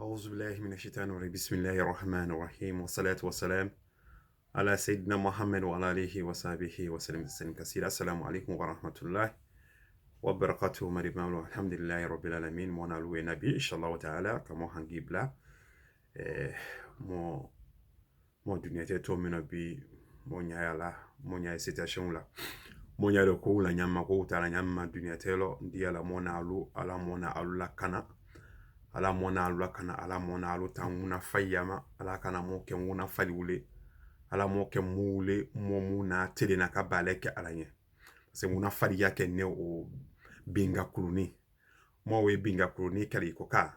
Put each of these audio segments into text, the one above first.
أعوذ بالله من الشيطان الرجيم بسم الله الرحمن الرحيم والصلاة والسلام على سيدنا محمد وعلى آله وصحبه وسلم تسليما كثيرا. السلام عليكم ورحمة الله وبركاته. مريم الحمد لله رب العالمين مونا لوي نبي إن شاء الله تعالى كما هنجيب لا mo mo dunia teto mina bi mo nyaa la mo nyaa situation la mo nyaa de ko la nyama ko ta la nyama dunia telo ndi ala mona alu ala mona alu la kana ala mona alu la kana ala mona alu tanguna fayama ala kana mo ke muna faliwule ala mo ke mule mo muna tele na kabaleke ala nye se muna fali yake ne o binga kuluni mo we binga kuluni kali ko ka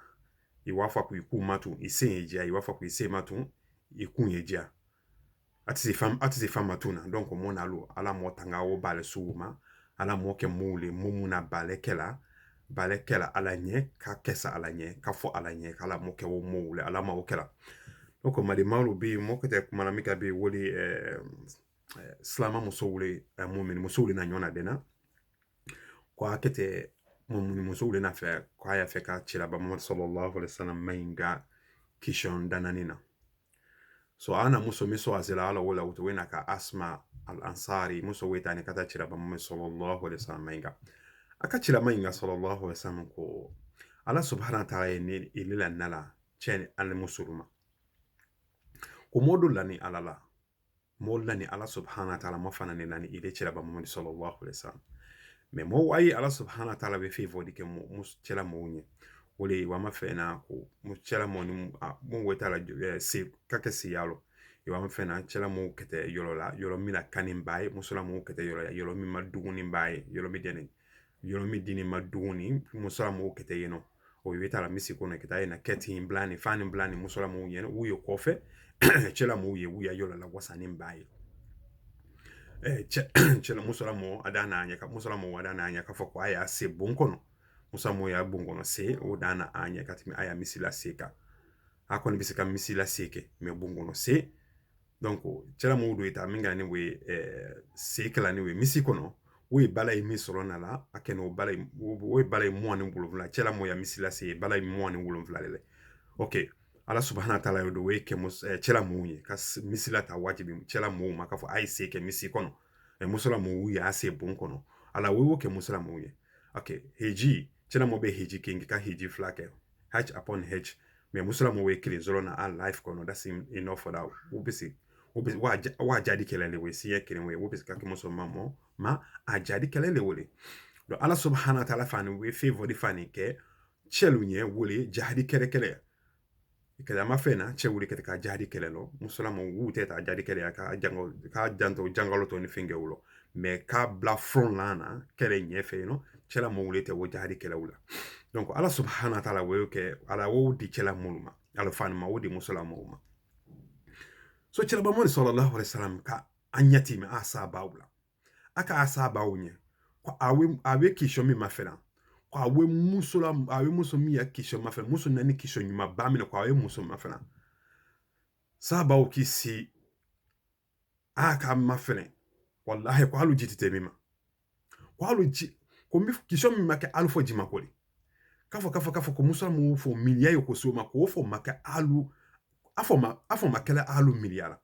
iwafa ku iku matu isenyeja iwafa ku ise matu ikunyeja ati se fam matuna donc mon alu ala mo tanga o bale suuma ala mo ke mule mumuna balekela ala nye ka kesa ala nye ka fo ala nye kala mo ke o mule ala ma okela donc ma de malu bi mo ke te kuma mika bi woli slama musowule mu'min musowule na nyona dena kwa kete musowule na fe kwa ya fe ka chila ba Muhammad sallallahu alaihi wasallam mainga kishon dananina so ana muso miso azila ala wala utwena ka Asma al-Ansari muso wetani kata chila ba Muhammad sallallahu alaihi wasallam mainga aka chila mainga sallallahu alaihi wasallam ko Allah subhanahu wa ta'ala ni ilila nala chen al musulma ko modu lani alala mollani Allah subhanahu wa ta'ala mafana ni lani ile chila ba Muhammad sallallahu alaihi wasallam mais mo wayi Allah subhanahu wa ta'ala be favor dike mus chila mounye wole wa mafena ko mus chila moni mo wetala se kake si yalo wa mafena chila mo kete yolo mila kanin baye musula mo kete yolo mi maduguni baye yolo mi deni yolo mi dini maduguni musula mo kete yeno o wetala misi ko na kete na keti blani fani blani musula mo yeno uyo kofe chila mo ye uya yolo la wasani baye chela musala mo adana anya ka musala mo adana anya ka foko aya se bonkono musala mo ya bonkono se o dana anya ka timi aya misila seka akoni bisika misila seke me bonkono se donc chela mo do ita minga ni we seke la ni we misikono we balay misoro na la akeno balay we balay mo ni nguluvla chela mo ya misila se balay mo ni nguluvla lele okay Allah subhanahu wa ta'ala yodo weke chela muye kas misila ta wajibi chela mu makafo ai seke misi kono musala mu ya ase bon kono ala wewo ke musala muye okay heji chela mo be heji king ka heji flake hatch upon hedge me musala mu we kile zolo na all life kono that's enough for that ubisi wa jadi kelele we siye kile we ubisi ka kimoso mamo ma ajadi kelele wole do Allah subhanahu wa ta'ala fani we favor di fani ke chelunye wole jadi kele ikada mafena chewuli ketika jadi kelelo musulamo wute ta jadi kele ka janto jangalo to ni finge wulo me ka bla front lana kele nyefe no chela mo wulete wo jadi kele wula donc Allah subhanahu wa ta'ala weke ala wo di chela mulma ala fan ma wodi musulamo ma so chela ba mo sallallahu alaihi wasallam ka anyati me asaba wula aka asaba wunye ko awe kisho mi mafena kwa we musula awe muso mi ya kisho mafena muso nani kisho nyuma bamina kwa we muso mafena saba ukisi aka mafena wallahi kwa halu jitite mima kwa halu kombi kisho mi make alfo jima koli kafo ko musula mu fo milia yo ko soma ko fo make alu afo makela alu miliara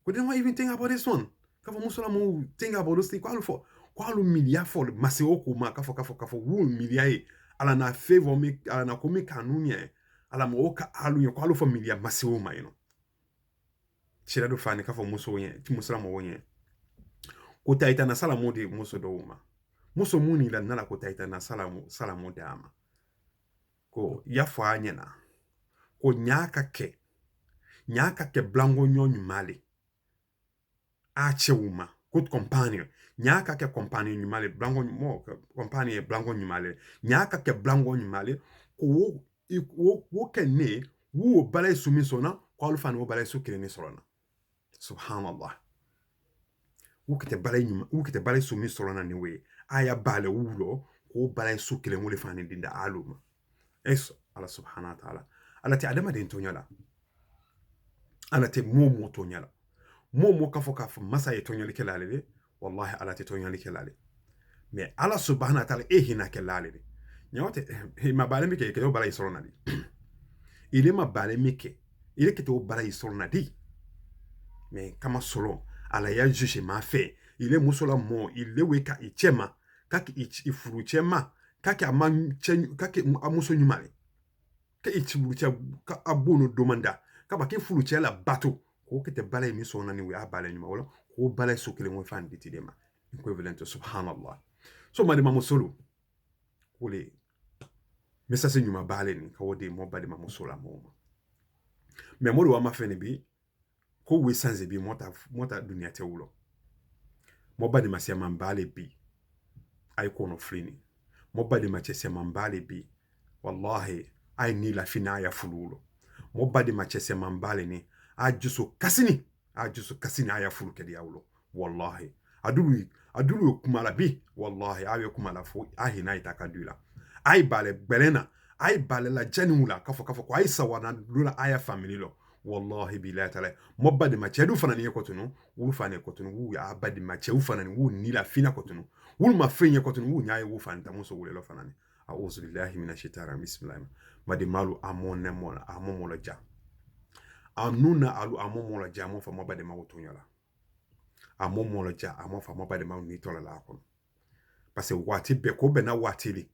ko den why even think about this one kafo musula mu think about this kwa alfo kwa lu milia fo maseo ma kafo wu milia e ala na favor me ala na komi kanunya ala mo ka alu yo kwa lu fo milia maseo ma you chira do fani kafo muso yen ti musala mo yen ko taita na sala mo de muso do ma muso muni la nala ko taita na sala mo dama ko ya fo anyena ko nyaka ke blango nyonyu male a chewuma good companion nyaka ke companion nyumale blango mo companion blango nyumale nyaka ke blango nyumale ko wo kenne wo balay sumi sona ko alu fan wo balay su kireni solona subhanallah wo kete balay sumi solona ni we aya bale wulo ko balay su kilen wo le fan dinda aluma eso ala subhanahu wa ta'ala ala ti adama den tonyala ala te momo tonyala momo kafo masa ye tonyali kelale wallahi ala te tonyali kelale mais ala subhanahu wa ta'ala hina kelale nyawote ma bale mi ke bala isolona di ile ma bale mike ile kete o bara isolna di mais kama solo ala ya juge ma fe ile musola mo ile weka ichema kaki ifuru chema kaki kaki amuso nyumale ka ichiburu cha ka abono domanda ka ba ke furu la bato ko kete bale mi so nani we abale nyuma wala ko bale so kele mo fan ditidema equivalent subhanallah so made mamusolo kule mesase nyuma bale ni ka wode mo bade mamusola mo me mo wa mafene bi ko we sanze bi mota dunia te wulo mo bade masia mambale bi ay kono flini mo bade machesia mambale bi wallahi ay ni la fina ya fululo mo bade machesia mambale ni ajuso kasini aya fulu kedi yawlo wallahi adulu kumala bi wallahi awe kumala fo ahina itakadula ay bale belena ay bale la janula kafo ko ay sawana lula aya family lo wallahi billahi taala mobade ma chedu fana ni kotunu wu fana kotunu wu ya abadi ma chedu fana ni wu ni la fina kotunu wu ma fenye kotunu wu nyaay wu fana tamuso wule lo fana ni a'udhu billahi minash shaitani bismillah madi malu amone mola amomola ja anuna alu amomola ja mo fa mobade ma wutunyola amomola ja amo fa mobade ma ni tola la kon parce que wati be ko be na watili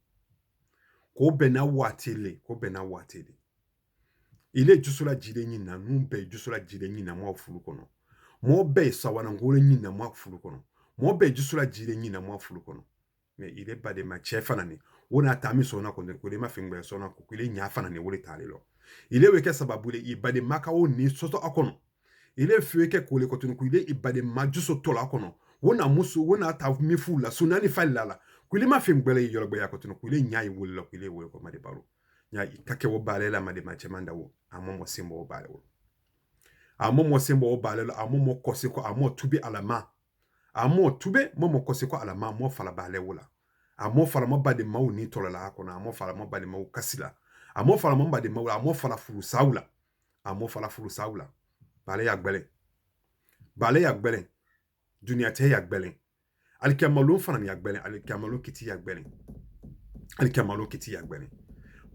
ile jusula jide nyina numbe jusula jide nyina mo fulu kono mo be sawana ngole nyina mo fulu kono mo be jusula jide nyina mo fulu kono me ile bade ma chefana ni wona tami sona ko ko le ma fingbe sona ko ile nyafana ni wole talelo ile weke sababu ile ibade maka o ni soto akono ile fweke ko le ko tunu ko ile ibade ma juso tola akono wona musu wona ta mi fula sunani falala ko ile ma fingbele yolgbe yakotunu ko ile nyai wole ko ile wole ko made baro nya kake wo bale la made ma chemanda wo amomo simbo wo bale wo amomo simbo wo bale lo amomo kosiko amo tubi alama amo tube momo kosiko alama mo fala bale wola amo fala mo bade mawu ni tola akona amo fala mo bade mawu kasila amo fala mo bade mawu amo fala furu saula bale ya gbele dunia te ya gbele alikamalon fana ya gbele alikamalon kiti ya gbele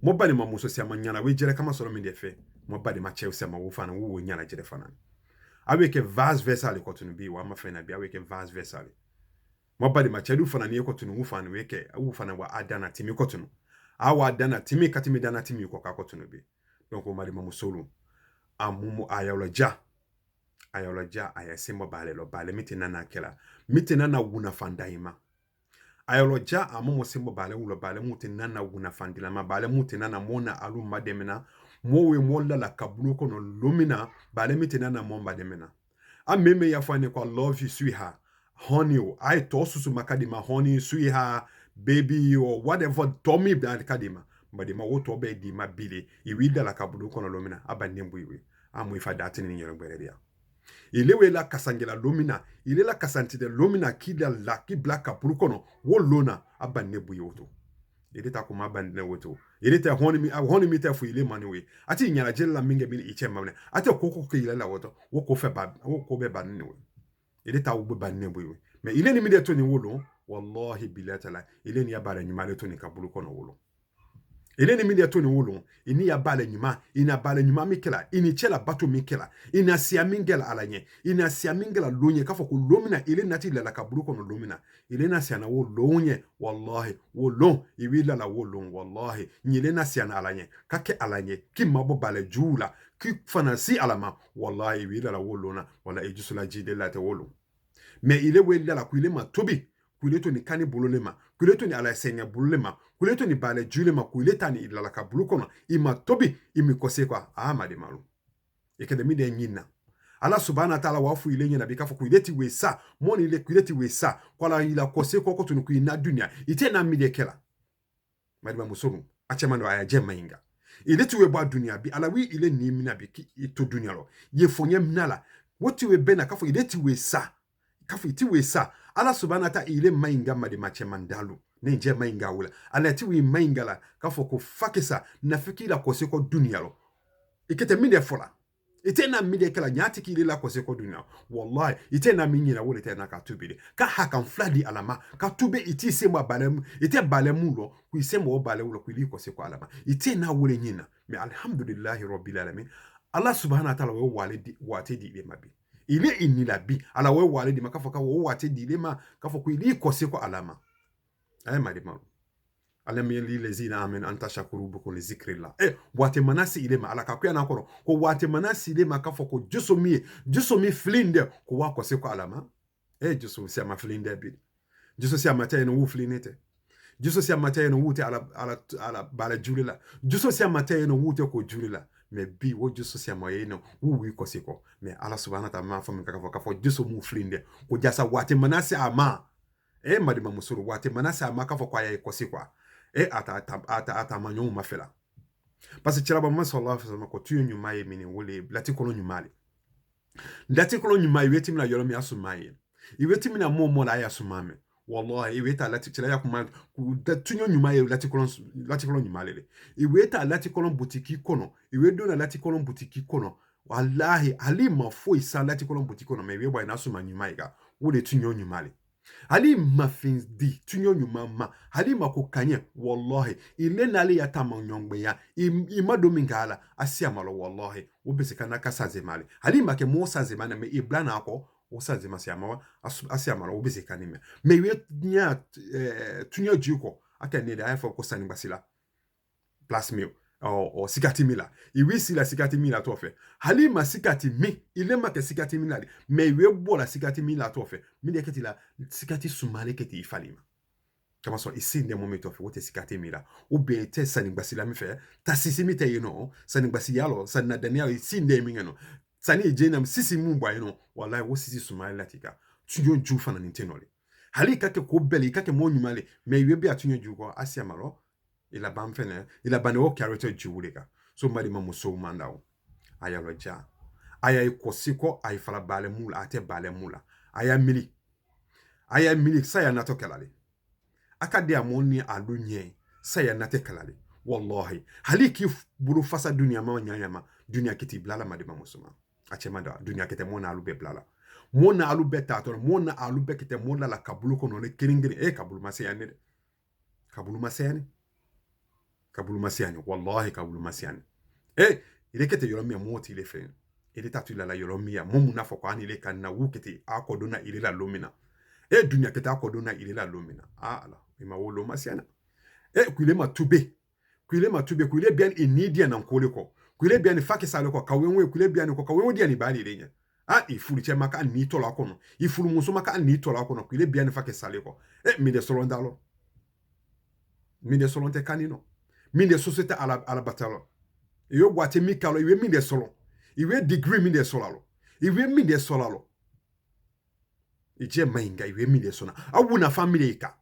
mo bade ma muso sia manyana we jere kama solo minde fe mo bade ma chew sia ma wo fana wo nyana jere fana aweke vase versale ko tunu bi wa ma fe na bi aweke vase versale mo bade ma chedu fana ni ko tunu wo fana weke wo fana wa adana timi ko tunu awa adana timi katimi dana timi ko ka ko tunu bi donc o mari ma musolo amumu ayawlaja ayasemba bale lo bale mitina na kela mitina na wuna fandaima ayoloja amomo sembo bale ulo bale mutina na wuna fandila ma bale mutina na mona alu mademena mowe molla la kabulu kono lumina bale mitina na momba demena ameme ya fane ko love you sweetheart honey o I to susu makadima honey sweetheart baby or whatever Tommy da kadima madima woto be di mabile iwida la kabulu kono lumina abanembu iwe amu ifa datini ni yoroberedia ilewe la kasangela lomina ile la kasantide lomina kida la ki blaka purukono wo lona abanne buyoto ile ta kuma abanne woto ile ta honi mi ta fu ile maniwe ati nyala jella minge bin iche mamne ati kokko ke ile la woto wo ko fe ba wo ko be banne we ile ta wo banne buyowe mais ile ni mi de to ni wolo wallahi bilatala ile ni abara nyuma le to ni kabulu kono wolo ile ni midi atoni wolo ini ya bale nyuma ina bale nyuma mikela ini chela bato mikela ina sia mingela alanye ina sia mingela lonye kafo ko lomina ile nati la kaburu kono lomina ile na sia na wo lonye wallahi wo lon iwila la wo lon wallahi nyile na sia na alanye kake alanye ki mabo bale jula ki fanasi alama wallahi iwila la wo lona wala ejusula jide la te wolo mais ile wela la ku ile matobi kuleto ni kani bulolema kuleto ni ala senya bulolema kuleto ni bale julema kuleta ni ilala ka bulukono ima tobi imi kose kwa ahama de malu ekede mi de nyina ala subhana wa ta'ala wafu ile nyina bikafo kuleti wesa moni ile kuleti wesa kwala ila kose kwa tunu ku ina dunia ite na mi de kela madima musuru achemando aya jema inga ile tuwe ba dunia bi ala wi ile ni mina bi to dunia lo ye fonye mnala woti we bena kafo ile ti wesa kafo iti wesa ala subhana ta ile mainga madi machemandalu ne nje mainga wula ala ti wi mainga la kafo ko fakisa na fikira ko se ko dunia lo ikete mi de fola ite na mide kala nyati ki la ko se ko dunya wallahi ite na minyi na wole te na ka tubide ka hakan fladi alama ka tube iti se mo balem ite balemu lo ku se mo balemu lo ku li ko se ko alama ite na wole nyina me alhamdulillah rabbil alamin Allah subhanahu wa ta'ala we walidi wate di le mabi ile inni la bi ala we walidi makafo ka wo wate di le ma kafo ku li ko se ko alama ay mari ma alam yali lezina amen anta shakuru buku li zikrillah wate manasi ile ma ala ka kuya na koro ko wate manasi ile ma kafo ko jusomi flinde ko wa ko se ko alama juso si ama flinde bi juso si ama tayi no wu flinete juso si ama tayi no wute ala bala julila juso si ama tayi no wute ko julila me bi wo juso si ama yeno wu wi ko se ko me ala subhanahu wa ta'ala ma fo min kafo juso mu flinde ko jasa wate manasi ama madima musuru wate manasi ama kafo kwa ya ko se kwa ata manyo mafela parce que tiraba ma sallallahu alaihi wasallam ko tuyo nyuma ye mini wole lati kolo nyumali lati kolo nyuma iweti mina yolo mi asumaye iweti mina momo la ya sumame wallahi iweta lati tira ya kuma da tuyo nyuma ye lati kolo nyumali le iweta lati kolo butiki kono iwedo na lati kolo butiki kono wallahi ali mafo isa lati kolo butiki kono me we boy na suma nyuma iga wole tuyo nyumali hali mafindi tunyo nyuma ma hali makokanye wallahi ile nali ya tamanyongbe ya imado mingala asiamalo wallahi ubesekana kasazemali hali make mo sazemana me iblana ako osazema siamawa asiamalo ubesekana me we nya tunyo juko akanede ayafo ko sani basila plus me o sikati mila iwi sila sikati mila tofe halima sikati mi ile make sikati mila me iwe bola sikati mila tofe mili keti la sikati sumale keti ifalima kama so isi nde momento tofe wote sikati mila ube te sani basila mi fe tasisi mi te yino sani basi yalo sani na daniel isi nde mi ngano sani ijena sisi mumba yino wallahi wo sisi sumale latika tunyo jufa na nintenole hali kake ko beli kake mo nyumale me iwe bi atunyo juko asia malo ila bamfene ila bane o character juwuleka so mari mamuso mandao aya loja aya ikosiko ay fala bale mula ate bale mula aya mili saya nato kelale akade amoni alunye saya nate kelale wallahi haliki buru fasa dunia ma nyanyama dunia kiti blala madima musuma achemanda dunia kete mona alube blala mona alube tato mona alube kete mona la kabulu kono le kiringiri kabulu masiani wallahi kabulu masiani ile kete yolomi ya moti ile fe ile tatu la yolomi ya mumu na foko ani ile kan na wukete akodona ile la lomina dunia kete akodona ile la lomina ala ima wolo masiana kuile matube kuile bien inidia na nkole ko kuile bien fake sale ko kawenwe kuile bien ko kawenwe dia ni bali lenya ifuru che maka ni tola kono ifuru muso maka ni tola kono kuile bien fake sale ko mi de solondalo mi de solonte kanino minde société à la bataille iyo gwate mikalo iwe minde solo iwe degree minde solalo iwe minde solalo ije mainga iwe minde sona awu na family ka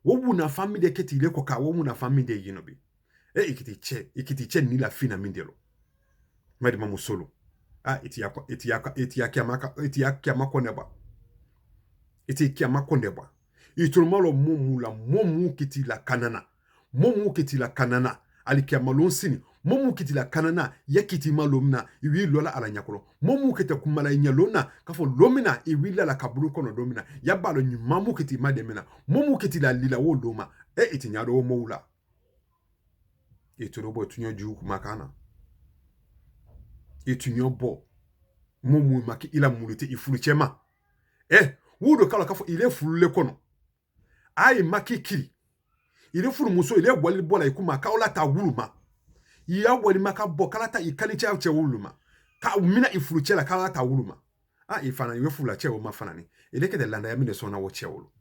wowu na family keti ile ko ka wowu na family yinobi ikiti che ni la fina mindelo madi mamu solo itiyakia makondeba itulmalo momu kiti la kanana momu kiti la kanana alikia malonsini momu kiti la kanana yakiti malomna iwi lola ala nyakolo momu kiti kumala nyalona kafo lomina iwi la kabulu kono domina yabalo nyumamu kiti mademina momu kiti la lila wo loma iti nyado wo moula iturobo tunyo juu kumakana itunyo bo momu maki ila mulite ifuluchema wudo kala kafo ile fulule kono ai maki kiri ile furu muso ile wali bola ikuma kaola ta wuluma ya wali maka bo kala ta ikali cha wuluma ka mina ifuru chela kala ta wuluma ifana ile furu la chewo mafana ni ile kede landa ya mine sona wo chewolo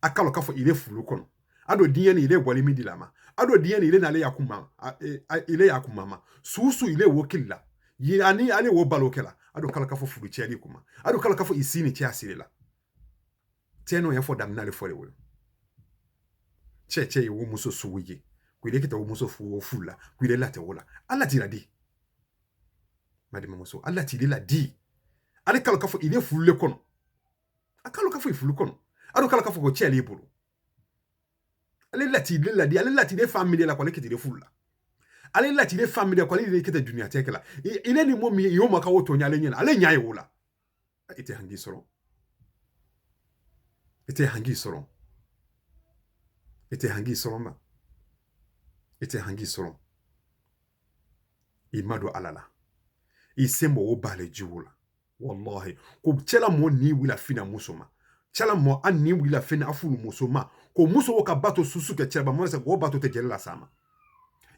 akalo kafo ile furu kono ado dieni ile wali midilama ado dieni ile nale yakuma ile yakumama susu ile wokilla yani ale wo balokela ado kala kafo furu cheli kuma ado kala kafo isini cha asilela teno ya fo damnale fole wo che wo muso suwije kuile kita wo muso fu fula kuile late wola alla tira di madima muso alla tira di ale kala kafo ile fulle kono akalo kafo ifulu kono ado kala kafo ko chele ibulu ale lati le di ale lati de family la ko le kitire fulla ale la ti le famille ko ile kete dunia tekela ile ni momi yo maka woto nyale nyela ale nyaay wula ite hangi soro ite hangi soro ite hangi soro ma ite hangi soro imado alala isembo wo bale jiwula wallahi ko chela mo ni wila fina musoma chela mo an ni wila fina afulu musoma ko muso wo ka bato susu ke chela ba mo se go bato te jela sama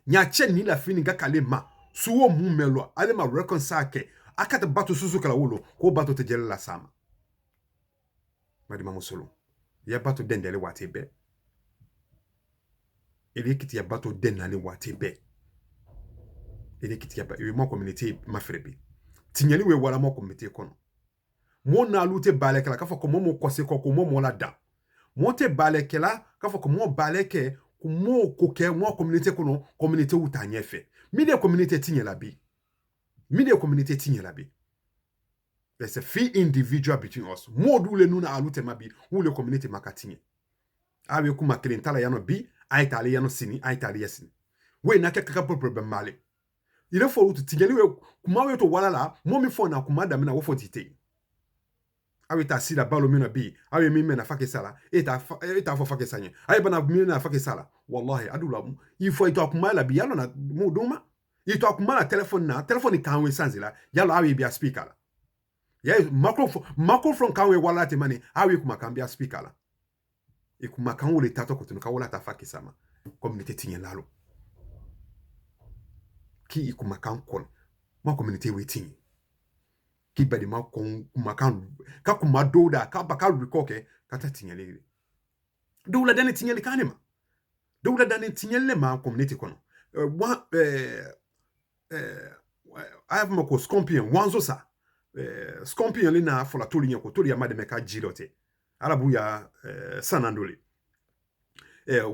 nya chen ni la fini ga kale ma suwo mu melo ale ma reconcile ke akata bato susu kala wolo ko bato te jela sama madima musolo ya bato dendele watebe ele kiti ya bato denale watebe ele kiti ya ba mo community mafrebi tinyeli we wala mo community kono mo na lute balekela ka fa ko mo kose ko mo la da mo te balekela ka fa ko mo baleke ko mo ko ke mo community kono community utanye fe mi de community tinyela bi mi de community tinyela bi there's a fee individual between us mo dule nuna alute mabi ule community makatinye awe kuma kelentala yano bi aitali yano sini aitali yasini we na kaka problem male ile fo utu tinyeli we kuma we to wala la mo mi fo na kuma da me na wo fo tite awe ta sila balo mina bi awe mi mena fake sala eta fo fake sanye awe bana mi na fake sala wallahi adula mu ifo ito akuma la bi yalo na mo duma ito akuma na telephone kanwe sanzila yalo awe bi a speaker la ya microphone kanwe wala te mani awe kuma kambia speaker la e kuma kanwo le tato kutunu ka wala ta fake sama community tinye lalo ki ikuma kan kon ma community we tinye ki badi ma kon kuma kan ka kuma doda ka baka rikoke kata tinyele doula dane tinyele kanema doula dane tinyele ma community kono I have mako scorpion wanzo sa scorpion le na fola toli nyako toli ya mademe ka jilote arabu ya sanandole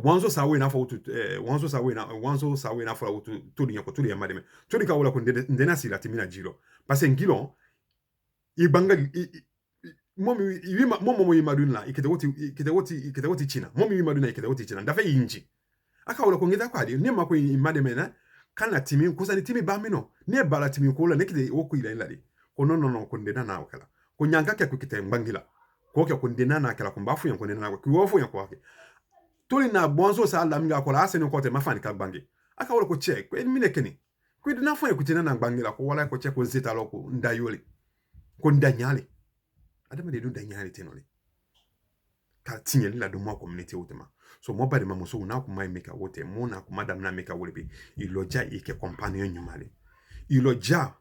wanzo sa we na fo tu wanzo sa we na fola tu toli nyako toli ya mademe toli ka wala ko ndena sila timina jilo parce ngilo ibanga momo yimaduna ikete woti china momo yimaduna ikete woti china ndafe yinji aka wala ko ngeza kwadi ne mako imademena kana timi kusa ni timi bamino ne bala timi ko la nekide woku ila ila ko no ko ndena na wakala ko nyanga ke kukite mbangila ko ke ko ndena na kala ko mbafu yan ko ndena na ko wofu yan ko ake toli na bonzo sa la mga ko la asene ko te mafani ka bangi aka wala ko che ko mine keni ko dina fo yakutena na mbangila ko wala ko che ko zeta loko ndayole ko ndanyale adama de do danyale tenole ka tinyeli la do mo community utema so mo bari mamuso na ko mai meka wote mo na ko madam na meka wolebe iloja ike companion nyumale iloja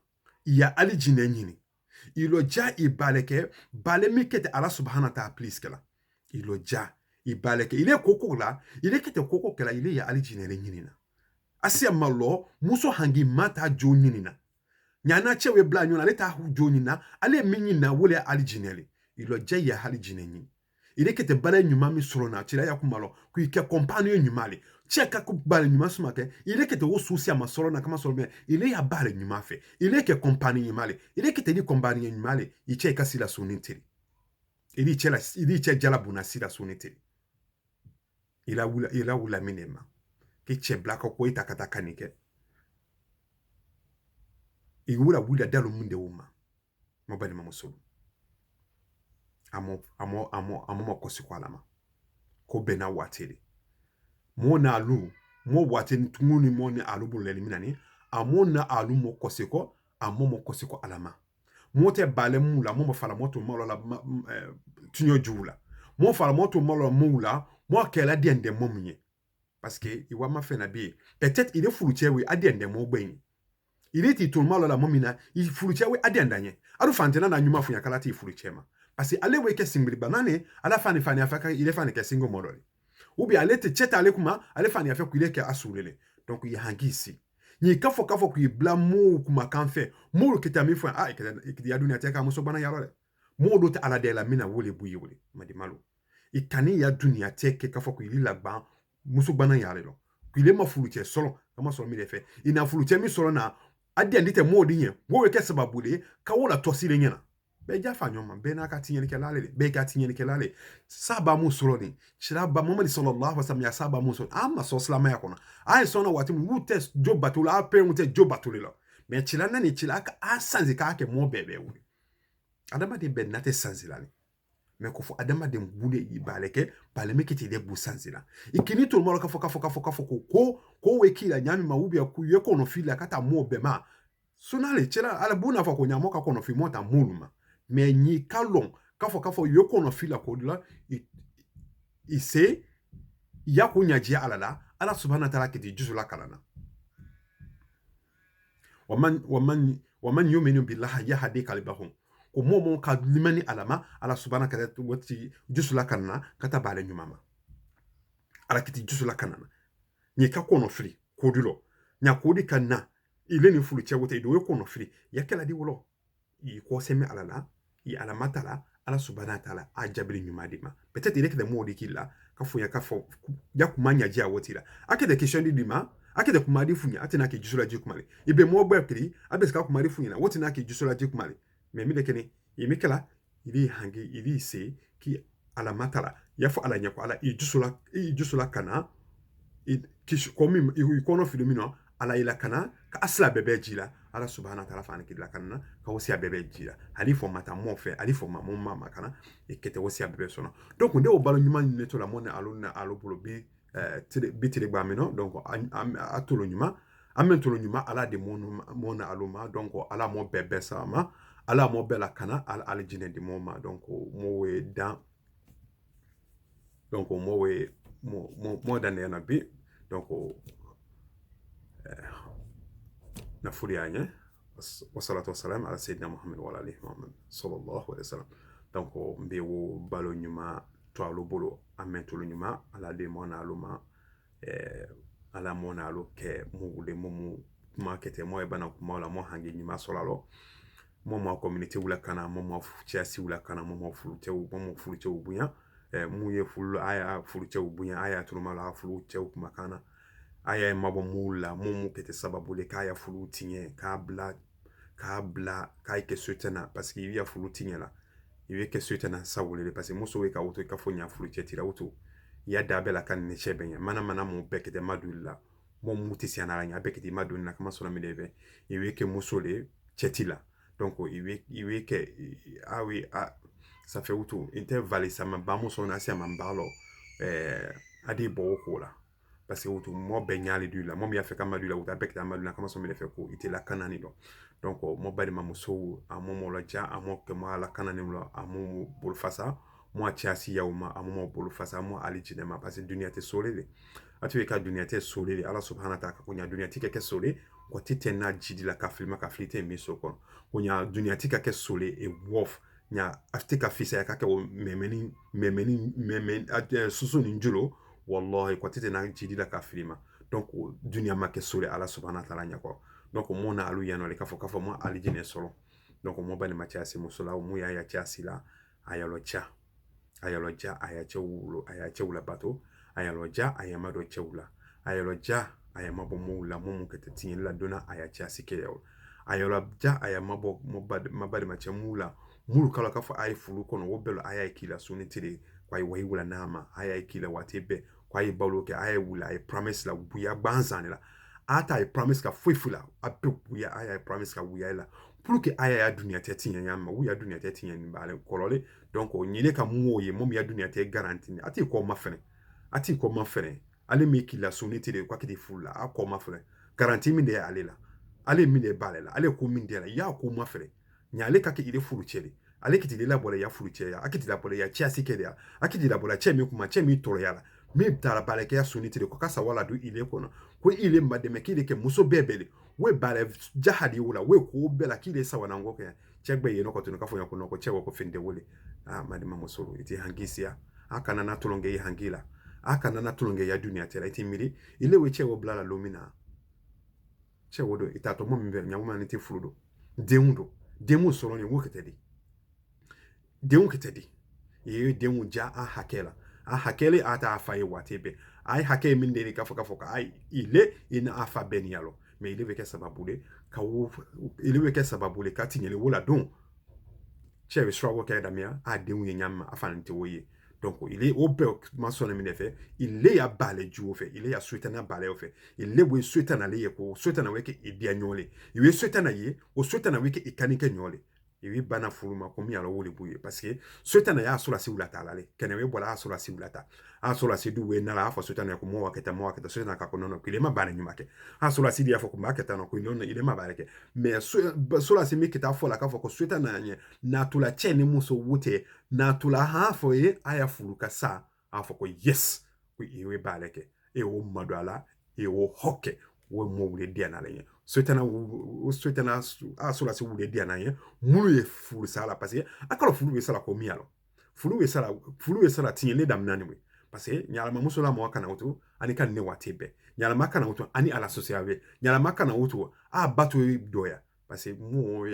ya alijine nyini iloja ibaleke bale mikete ala subhanahu wa ta'ala please kala iloja ibaleke ile koko la ile kete koko kala ile ya alijine nyini na asia malo muso hangi mata jo nyini na nyana chewe bla nyona leta hu jonina ale minyi na wole alijinele ilo jaya alijine nyi ile kete bala nyuma mi solo na tira ya kumalo ku ike compagnon nyumale cheka ku bala nyuma sumake ile kete wo susi ama solo na kama solo me ile ya bala nyuma fe ile ke compagnon nyumale ile kete ni compagnon nyumale iche kasila sunitiri ili che jala buna sila sunitiri ila wula minema ki che blaka ko itakataka nike iwura wula dalo munde uma mabali mamusulu amo makosi kwa alama ko bena watele mo na alu mo wateni tunguni mo ni alu bulele minani amo na alu mo kosiko amo mo kosiko alama mo te bale mula mo fala moto mo la tunyo jula mo fala moto mo la mula mo kela diende mo munye parce que iwa ma fe na bi peut-être il est fulu chewe adiende mo gbenyi ileti tulmalo la momina ifuluchewe adiandanye aru fantena na nyuma funya kalati ifuluchema parce ale weke singli banane ala fani afaka ile fani ke singo modoli ubi alete cheta ale kuma ale fani afaka ile ke asulele donc ya hangisi ni kafo ku blamu kuma kanfe mo kitami fu ikidi ya dunia teka muso bana yarole mo do ta ala de la mina wole buyi wole madimalo ikani ya dunia teke kafo ku ile gba muso bana yarelo ku ile mafuluche solo kama solo mi lefe ina fuluche mi solo na adi andite modi nye wowe ke sababule ka wola tosile nyena be jafa nyoma be na ka tinyeli ke lale be ka tinyeli ke lale saba musuloni chira ba Muhammad sallallahu alaihi wasallam ya saba musul amma so salama ya kona ay sona wati mu test job batula ape mu te job batulila me chila nani chila ka asanzi ka ke mo bebe wuli adama de ben nate sanzilani me ko fo adama de mbule ibaleke pale me kiti de bu sanzila ikini to mo ka fo ko wekila nyami maubi ya ku yeko no fila kata mo bema sunale chila ala buna fa ko nyamoka ko no fi mota muluma me nyi kalon kafo yoko no fila ko dila ise ya ko nyajia ala subhanahu wa ta'ala kiti jusula kalana waman yuminu billahi yahdi qalbahum ko momo ka limani alama ala subhanahu wa ta'ala wati jusula kanana kata bale nyumama ala kiti jusula kanana ni ka kono fili ko dilo nya ko di kanna ile ni fulu che wote do ko no fili yakela di wolo yi ko seme alala yi ala matala ala subhanahu wa ta'ala a jabri nyumadima peut-être il est que des mots dikila ka fuya ka fo ya kumanya jia wotila ake de question di dima ake de kumadi funya atina ke jusula ji kumale ibe mo gba kri abeska kumadi funya na wotina ke jusula ji kumale mais mi de kene yimikala ili hangi ili se ki ala matala ya fo ala nyako ala i jusula kana i kish komi i kono filumino ala ila kana ka asla bebe jila ala subhanahu wa ta'ala fani kidla kana ka wosia bebe jila alifo mata mo fe alifo mama makana e kete wosia bebe sono donc nde o balo nyuma ni to la mona aluna alobolo bi bitile gbamino donc atolo nyuma amentolo nyuma ala de mona aluma donc ala mo bebe sama ala mo bela kana ala jine di moma donc mo we dan donc mo we mo dan na bi donc nafuri anye wassalatu wassalam ala sayyidina Muhammad wa alihi Muhammad sallallahu alaihi wasallam donc mbe wo balo nyuma to alo bolo amentolo nyuma ala de mona aluma ala mona alo ke mo wule mo markete mo e bana kuma la mo hangi nyuma solalo mo community wula kana mo chiasi wula kana mo fulute bunya mu ye fulu aya fulute bunya aya tuluma la fulute kuma kana aya mabo mula mo kete sababu le kaya fulu tinye kabla kai ke sutena parce que ya fulu tinye la iwe ke sutena sawule parce que muso we ka auto ka fonya fulu tira auto ya dabela kan ne chebenya mana mo bekete madulla mo mutisi anaranya bekete madunna kama sona mileve iwe ke musole chetila donc iwe ke awi ça fait auto intervalle ça ma ba muso na sia mambalo adi boko la parce que auto mo benyali du la mo mi afeka madu la uta bekete madu kama sona mileve ko itela kanani do donc mo bari ma muso amomo la ja amo ke ma la kanani lo amo bol fasa mo chiasi yauma amo bol fasa mo ali jinema parce que dunia te solele atu ka dunia te solele ala subhanahu wa ta'ala kunya dunia tike ke sole ko tite na jidi la kafilma kaflite miso ko kunya dunia tike ke sole e wof nya aftika fisa ya kake memeni susu ninjulo wallahi ko tite na jidi la kafilma donc dunia ma ke sole ala subhanahu wa ta'ala nyako donc mo na alu yano le kafo mo ali jine solo donc mo bani ma chiasi musula mo ya chiasi la ayalocha aya chewula bato ayaloja aya mado chewula ayaloja aya mabo mula mumu ketetinye la dona aya chiasike yo ayaloja aya mabo mabade machemula mulu kala kafa ay fulu kono wobelo aya ikila sunitire kwa iwaiwula nama aya ikila watebe kwa ibaloke aya wula ay promise la buya banzane la ata ay promise ka fuifula ape buya aya promise ka buya la pour que aya ya dunia tetinye nyama wu ya dunia tetinye mbale kolole donc nyine ka moye mom ya dunia te garantie ati ko mafene ale mi kila sonete de kwa kiti fulla akko mafene garantie mi de ale mi de balela ale ko mi de la ya ko mafene nyale ka ke ile fulu chele ale kiti de la bola ya fulu chele akiti la bola ya chiasi kede akiti la bola chemi kuma chemi toro yala mi tara bale ke ya sonete de ko kasa wala du ile kono ko ile mademe kile ke muso bebele we bale jahadi wula we ko bela kile sawa na ngoke chegbe yeno ko tunuka fonya kuno ko chewo ko finde wole madema musoro iti hangisia akana na tulonge hangila akana na tulonge ya dunia tela iti miri ile we chewo blala lumina chewo do itato mo mbe nyamuma niti fludo demu soro ni woketedi demu ketedi ye demu ja a hakele ata afaye watebe ai hake mindeni kafo ai ile ina afa benialo mais ile weke sababule ka ile weke sababule katinyele wala don che struggle ke damia a de wu nyam afan te woye donc il est au peu mentionné mine fait il est à balé du fait il est à souhaiter na balé au fait il est we souhaiter na le ko souhaiter na weke e dia nyole il we souhaiter na ye o souhaiter na weke e kanike nyole il we bana fuluma ko mi alo wole buye parce que souhaiter na ya so la si ulata la le kene we bola so la si ulata a so la si du we na la fa souhaiter na ko mo waketa souhaiter na ka ko nono kile ma bana nyumake a so la si dia fa ko maketa no ko nono il ma baleke mais so la si mi kita fo la ka fa ko souhaiter na nye na tula chene muso wote na tula hafo ye aya fuluka sa afo ko yes ko iwe baleke e wo madwala e wo hoke wo mo wule dia na lenye sotana asola se wule dia na ye mulu ye fulu sala parce que akalo fulu we sala ko mialo fulu we sala tinyele dam nani we parce que nyala mamuso la mo kana utu ani kan ne watebe nyala makana utu ani ala sosiabe nyala makana utu a batu doya parce que mo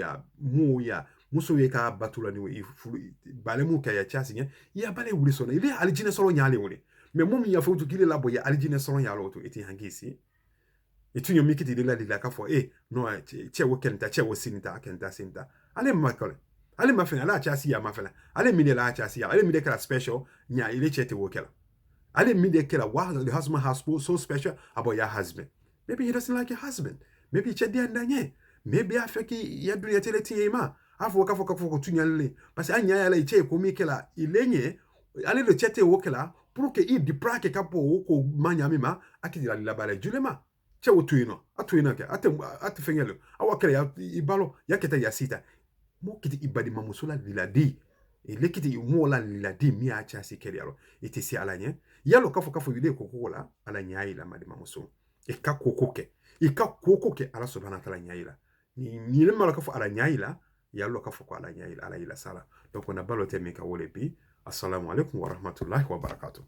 ya muso ye ka batula ni we fulu bale mu ka ya chasi nya ya bale wuli sona ile alijine solo nyale wuli mais mom ya futu kile labo ya alijine solo nyalo to eti hangisi etu nyo mikiti de la ka fo no che wo kenta che wo sinita kenta sinta ale makole ale mafena la chasi ya mafela ale mine la chasi ya ale mine kala special nya ile chete wo kela ale mine kela wow the husband has so special about your husband maybe he doesn't like your husband maybe che dia ndanye maybe afeki ya dunia tele tiema afu waka foka foko tunyale parce anya ya la che ko mikela ilenye ale le chete wo kela pour que il diprake kapo ko manyamima akidira la bale julema che wotuino atuina ke ate fengelo awakele ya ibalo yaketa ya sita mo kiti ibadi mamusula liladi ele kiti mo la liladi mi acha sikeli alo itisi alanye yalo kafo yude kokola ala nyaila madi mamuso e ka kokoke ala subhanahu wa ta'ala nyaila ni le mala kafo ala nyaila yalo kafo ko ala nyaila ala ila sala donc on a balote me ka wole bi assalamu alaikum wa rahmatullahi wa barakatuh